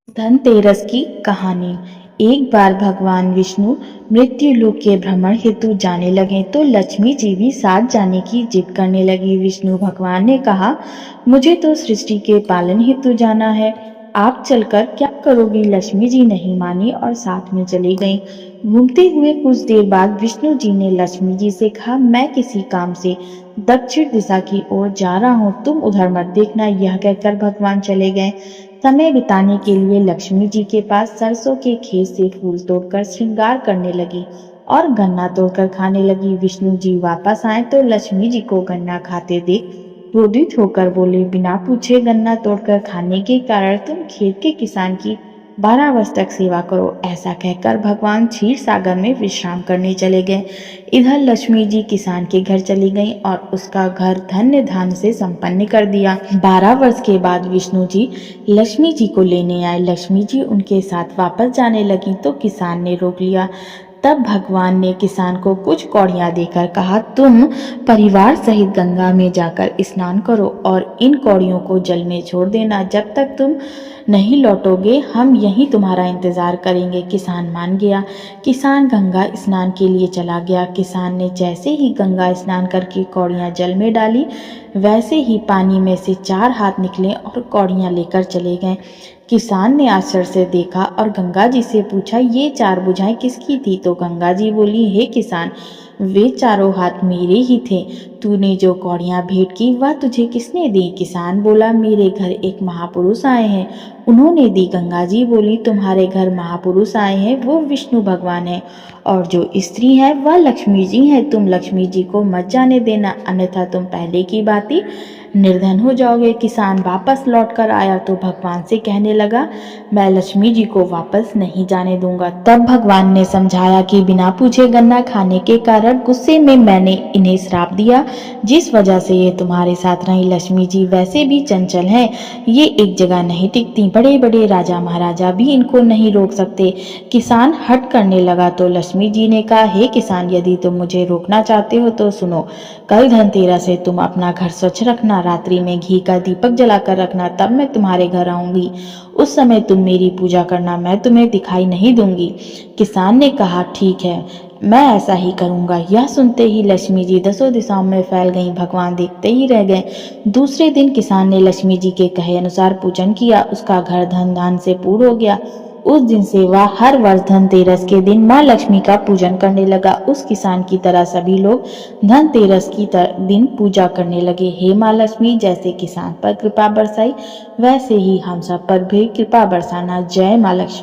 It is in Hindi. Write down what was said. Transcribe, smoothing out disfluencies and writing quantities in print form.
धनतेरस की कहानी। एक बार भगवान विष्णु मृत्यु लोक के भ्रमण हेतु जाने लगे तो लक्ष्मी जी भी साथ जाने की जिद करने लगी। विष्णु भगवान ने कहा, मुझे तो सृष्टि के पालन हेतु जाना है, आप चलकर क्या करोगी? लक्ष्मी जी नहीं मानी और साथ में चली गईं। घूमते हुए कुछ देर बाद विष्णु जी ने लक्ष्मी जी से कहा, मैं किसी काम से दक्षिण दिशा की ओर जा रहा हूँ, तुम उधर मत देखना। यह कहकर भगवान चले गए। समय बिताने के लिए लक्ष्मी जी के पास सरसों के खेत से फूल तोड़कर श्रृंगार करने लगी और गन्ना तोड़कर खाने लगी। विष्णु जी वापस आए तो लक्ष्मी जी को गन्ना खाते देख क्रोधित होकर बोले, बिना पूछे गन्ना तोड़कर खाने के कारण तुम खेत के किसान की 12 वर्ष तक सेवा करो। ऐसा कहकर भगवान क्षीर सागर में विश्राम करने चले गए। इधर लक्ष्मी जी किसान के घर चली गईं और उसका घर धन्य धान से संपन्न कर दिया। 12 वर्ष के बाद विष्णु जी लक्ष्मी जी को लेने आए। लक्ष्मी जी उनके साथ वापस जाने लगी तो किसान ने रोक लिया। तब भगवान ने किसान को कुछ कौड़ियां देकर कहा, तुम परिवार सहित गंगा में जाकर स्नान करो और इन कौड़ियों को जल में छोड़ देना। जब तक तुम नहीं लौटोगे हम यहीं तुम्हारा इंतजार करेंगे। किसान मान गया। किसान गंगा स्नान के लिए चला गया। किसान ने जैसे ही गंगा स्नान करके कौड़ियां जल में डाली, वैसे ही पानी में से 4 हाथ निकले और कौड़ियां लेकर चले गए। किसान ने आश्चर्य से देखा और गंगा जी से पूछा, ये 4 भुजाएं किसकी थी? तो गंगा जी बोली, हे किसान, वे चारों हाथ मेरे ही थे। तूने जो कौड़ियां भेंट की वह तुझे किसने दी? किसान बोला, मेरे घर एक महापुरुष आए हैं, उन्होंने दी। गंगा जी बोली, तुम्हारे घर महापुरुष आए हैं वो विष्णु भगवान है और जो स्त्री है वह लक्ष्मी जी है। तुम लक्ष्मी जी को मत जाने देना, अन्यथा तुम पहले की बात ही निर्धन हो जाओगे। किसान वापस लौट कर आया तो भगवान से कहने लगा, मैं लक्ष्मी जी को वापस नहीं जाने दूंगा। तब भगवान ने समझाया कि बिना पूछे गन्ना खाने के कारण गुस्से में मैंने इन्हें श्राप दिया, जिस वजह से ये तुम्हारे साथ रही। लक्ष्मी जी वैसे भी चंचल हैं, ये एक जगह नहीं टिकती, बड़े बड़े राजा महाराजा भी इनको नहीं रोक सकते। किसान हट करने लगा तो लक्ष्मी जी ने कहा, हे किसान, यदि तुम मुझे रोकना चाहते हो तो सुनो, कल धनतेरस से तुम अपना घर स्वच्छ रखना, रात्रि में घी का दीपक जलाकर रखना, तब मैं तुम्हारे घर आऊंगी। उस समय तुम मेरी पूजा करना, मैं तुम्हें दिखाई नहीं दूंगी। किसान ने कहा, ठीक है, मैं ऐसा ही करूंगा। यह सुनते ही लक्ष्मी जी 10 दिशाओं में फैल गईं। भगवान देखते ही रह गए। दूसरे दिन किसान ने लक्ष्मी जी के कहे अनुसार पूजन किया। उसका घर धन धान से पूर्ण हो गया। उस दिन से वह हर वर्ष धनतेरस के दिन माँ लक्ष्मी का पूजन करने लगा। उस किसान की तरह सभी लोग धनतेरस की दिन पूजा करने लगे। हे माँ लक्ष्मी, जैसे किसान पर कृपा बरसाई वैसे ही हम सब पर भी कृपा बरसाना। जय माँ लक्ष्मी।